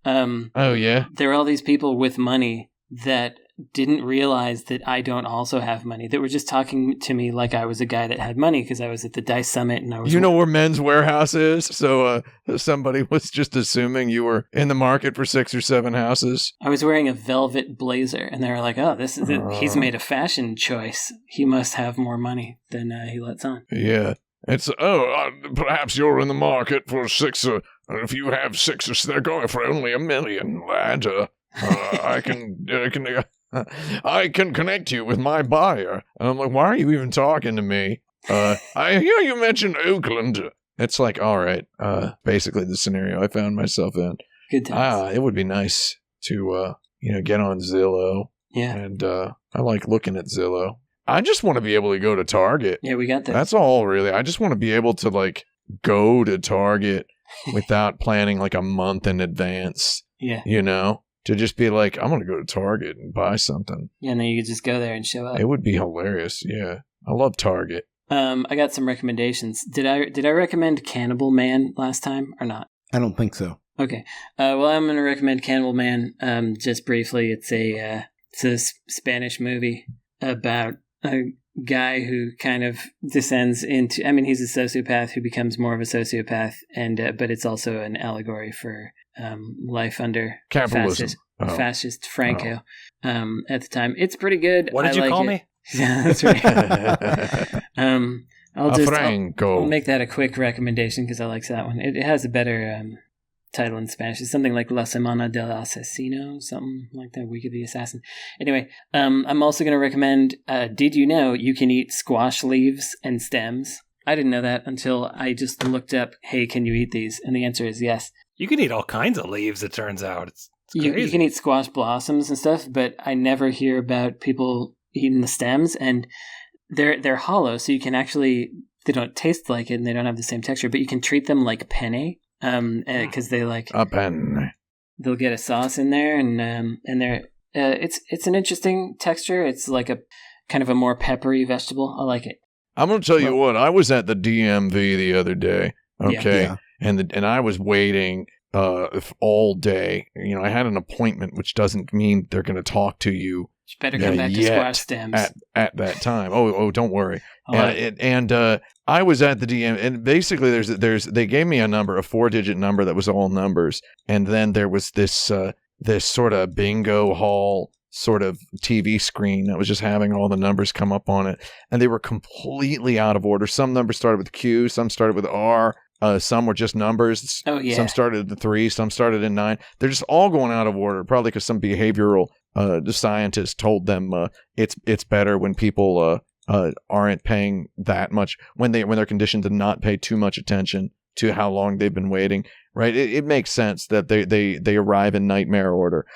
Oh, yeah? There are all these people with money that didn't realize that I don't also have money, that were just talking to me like I was a guy that had money because I was at the DICE Summit and I was... You know where Men's Warehouse is? So somebody was just assuming you were in the market for 6 or 7 houses. I was wearing a velvet blazer and they were like, oh, this is it. He's made a fashion choice. He must have more money than he lets on. Yeah. It's, perhaps you're in the market for 6, if you have 6, they're going for only $1 million, lad. I can connect you with my buyer. And I'm like, why are you even talking to me? I hear you mentioned Oakland. It's like, all right, basically the scenario I found myself in. Good times. It would be nice to, get on Zillow. Yeah. And I like looking at Zillow. I just want to be able to go to Target. Yeah, we got that. That's all, really. I just want to be able to, go to Target without planning, a month in advance. Yeah. To just be like, I'm going to go to Target and buy something. Yeah, and then you could just go there and show up. It would be hilarious, yeah. I love Target. I got some recommendations. Did I recommend Cannibal Man last time or not? I don't think so. Okay. Well, I'm going to recommend Cannibal Man just briefly. It's a Spanish movie about a guy who kind of descends into... I mean, he's a sociopath who becomes more of a sociopath, and but it's also an allegory for... life under capitalism, fascist Franco at the time. It's pretty good. What did you call me? Yeah, that's right. Franco. I'll make that a quick recommendation because I like that one. It has a better title in Spanish. It's something like La Semana del Asesino, something like that, Week of the Assassin. Anyway, I'm also going to recommend, did you know you can eat squash leaves and stems? I didn't know that until I just looked up, hey, can you eat these? And the answer is yes. You can eat all kinds of leaves, it turns out. It's crazy. You can eat squash blossoms and stuff, but I never hear about people eating the stems, and they're hollow, so you can actually... They don't taste like it, and they don't have the same texture, but you can treat them like penne, because they like... A penne. They'll get a sauce in there, and they're... It's an interesting texture. It's like a kind of a more peppery vegetable. I like it. I'm going to tell you what, I was at the DMV the other day, okay, Yeah. And I was waiting all day. I had an appointment, which doesn't mean they're going to talk to you. You better come back to squash stems. At that time. Oh, don't worry. Right. I was at the DM, and basically they gave me a 4-digit number that was all numbers, and then there was this sort of bingo hall sort of TV screen that was just having all the numbers come up on it, and they were completely out of order. Some numbers started with Q, some started with R, some were just numbers. Oh, yeah. Some started at 3, some started in 9. They're just all going out of order, probably because some behavioral scientist told them it's better when people aren't paying that much, when they're conditioned to not pay too much attention to how long they've been waiting. Right? It makes sense that they arrive in nightmare order,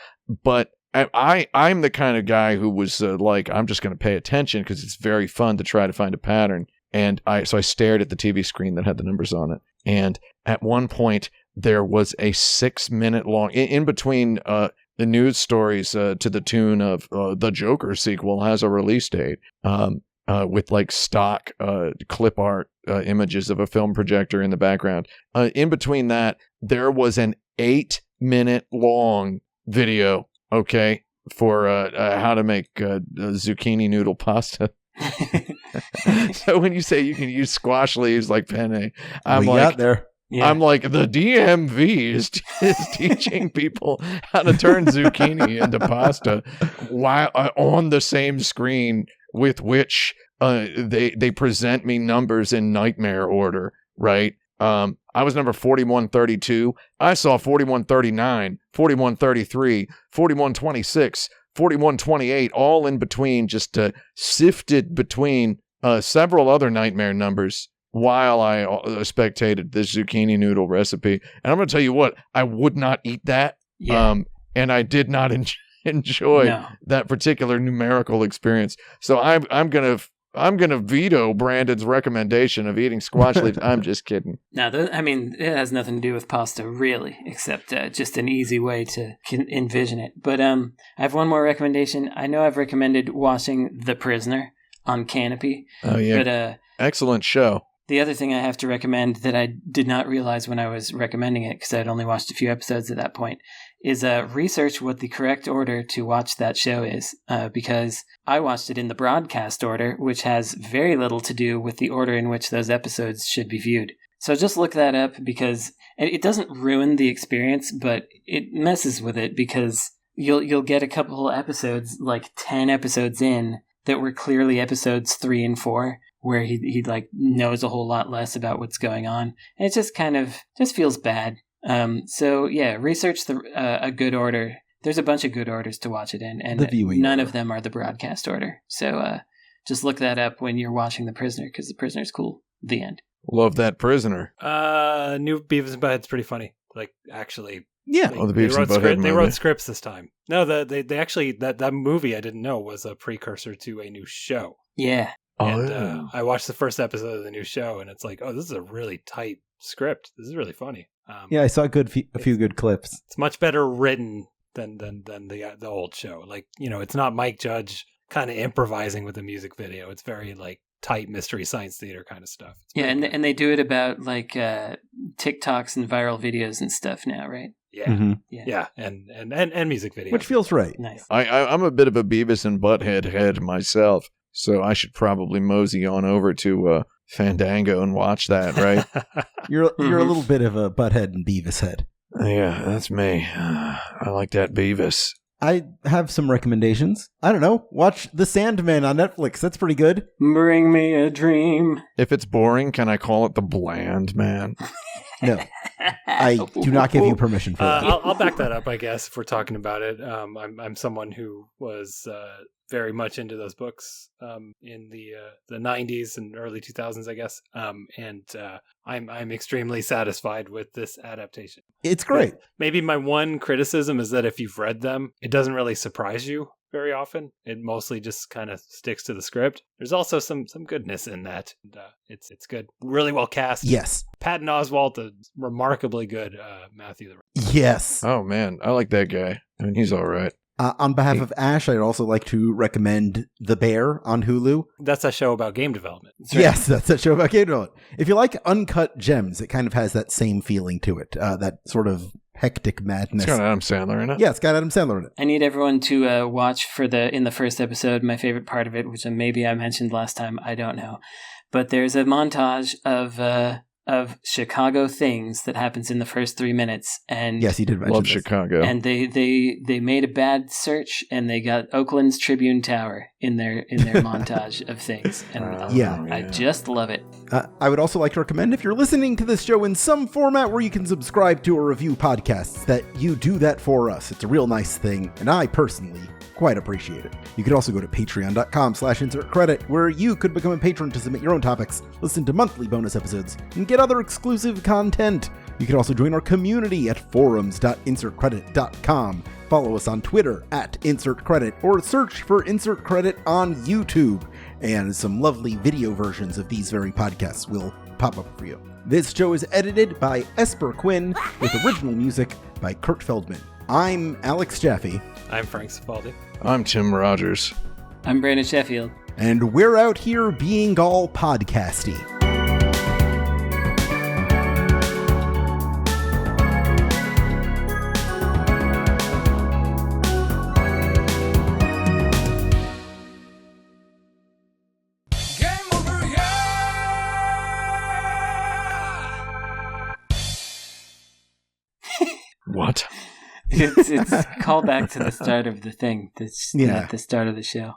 but I'm the kind of guy who was I'm just going to pay attention because it's very fun to try to find a pattern. And so I stared at the TV screen that had the numbers on it. And at one point there was a 6-minute long in between the news stories to the tune of the Joker sequel has a release date with stock clip art images of a film projector in the background. In between that, there was an 8-minute long video. Okay, for how to make zucchini noodle pasta. So when you say you can use squash leaves like penne, I'm we like, got there. Yeah. I'm like, the DMV is teaching people how to turn zucchini into pasta while on the same screen with which they present me numbers in nightmare order, right? I was number 4132. I saw 4139, 4133, 4126, 4128, all in between, just sifted between several other nightmare numbers while I spectated this zucchini noodle recipe. And I'm going to tell you what, I would not eat that. Yeah. And I did not enjoy that particular numerical experience. So I'm gonna veto Brandon's recommendation of eating squash leaves. I'm just kidding. No, it has nothing to do with pasta, really, except just an easy way to envision it. But I have one more recommendation. I know I've recommended watching The Prisoner on Canopy. Oh, yeah. But excellent show. the other thing I have to recommend that I did not realize when I was recommending it, because I'd only watched a few episodes at that point, is research what the correct order to watch that show is, because I watched it in the broadcast order, which has very little to do with the order in which those episodes should be viewed. So just look that up, because it doesn't ruin the experience, but it messes with it, because you'll get a couple episodes, like 10 episodes in, that were clearly episodes 3 and 4, where he like knows a whole lot less about what's going on. And it just kind of just feels bad. So yeah, research a good order. There's a bunch of good orders to watch it in, and none of them are the broadcast order. So just look that up when you're watching The Prisoner, because The Prisoner's cool. The end. Love that Prisoner. New Beavis and Butthead's pretty funny. Like, actually. Yeah. They wrote scripts this time. No, they actually, that movie I didn't know was a precursor to a new show. Yeah. And I watched the first episode of the new show, and it's like, oh, this is a really tight script. This is really funny. Yeah, I saw a few good clips. It's much better written than the old show. Like, you know, it's not Mike Judge kind of improvising with the music video. It's very like tight Mystery Science Theater kind of stuff. Yeah, and they do it about like TikToks and viral videos and stuff now, right? Yeah, yeah, and music videos, which feels right. Nice. I'm a bit of a Beavis and Butthead head myself, so I should probably mosey on over to Fandango and watch that, right? You're a little bit of a Butthead and Beavis head. Yeah, that's me. I like that Beavis. I have some recommendations. I don't know. Watch The Sandman on Netflix. That's pretty good. Bring me a dream. If it's boring, can I call it The Bland Man? No. I do not give you permission for that. I'll back that up, I guess, if we're talking about it. I'm someone who was very much into those books in the 90s and early 2000s, I guess. And I'm extremely satisfied with this adaptation. It's great. But maybe my one criticism is that if you've read them, it doesn't really surprise you very often. It mostly just kind of sticks to the script. There's also some goodness in that. And, it's good. Really well cast. Yes. Patton Oswalt, a remarkably good Matthew the Rat. Yes. Oh, man. I like that guy. I mean, he's all right. On behalf of Ash, I'd also like to recommend The Bear on Hulu. That's a show about game development. Right. Yes, that's a show about game development. If you like uncut gems, it kind of has that same feeling to it. That sort of hectic madness. It's got Adam Sandler in it. Yeah, it's got Adam Sandler in it. I need everyone to watch in the first episode, my favorite part of it, which maybe I mentioned last time, I don't know. But there's a montage of Chicago things that happens in the first 3 minutes, and yes, you did mention love this. Chicago. And they made a bad search, and they got Oakland's Tribune Tower in their montage of things, and I just love it. I would also like to recommend, if you're listening to this show in some format where you can subscribe to or review podcasts, that you do that for us. It's a real nice thing, and I personally quite appreciate it. You could also go to patreon.com/insertcredit, where you could become a patron to submit your own topics, listen to monthly bonus episodes, and get other exclusive content. You can also join our community at forums.insertcredit.com. Follow us on Twitter @InsertCredit, or search for Insert Credit on YouTube. And some lovely video versions of these very podcasts will pop up for you. This show is edited by Esper Quinn, with original music by Kurt Feldman. I'm Alex Jaffe. I'm Frank Cifaldi. I'm Tim Rogers. I'm Brandon Sheffield. And we're out here being all podcasty. What? It's call back to the start of the thing. At the start of the show.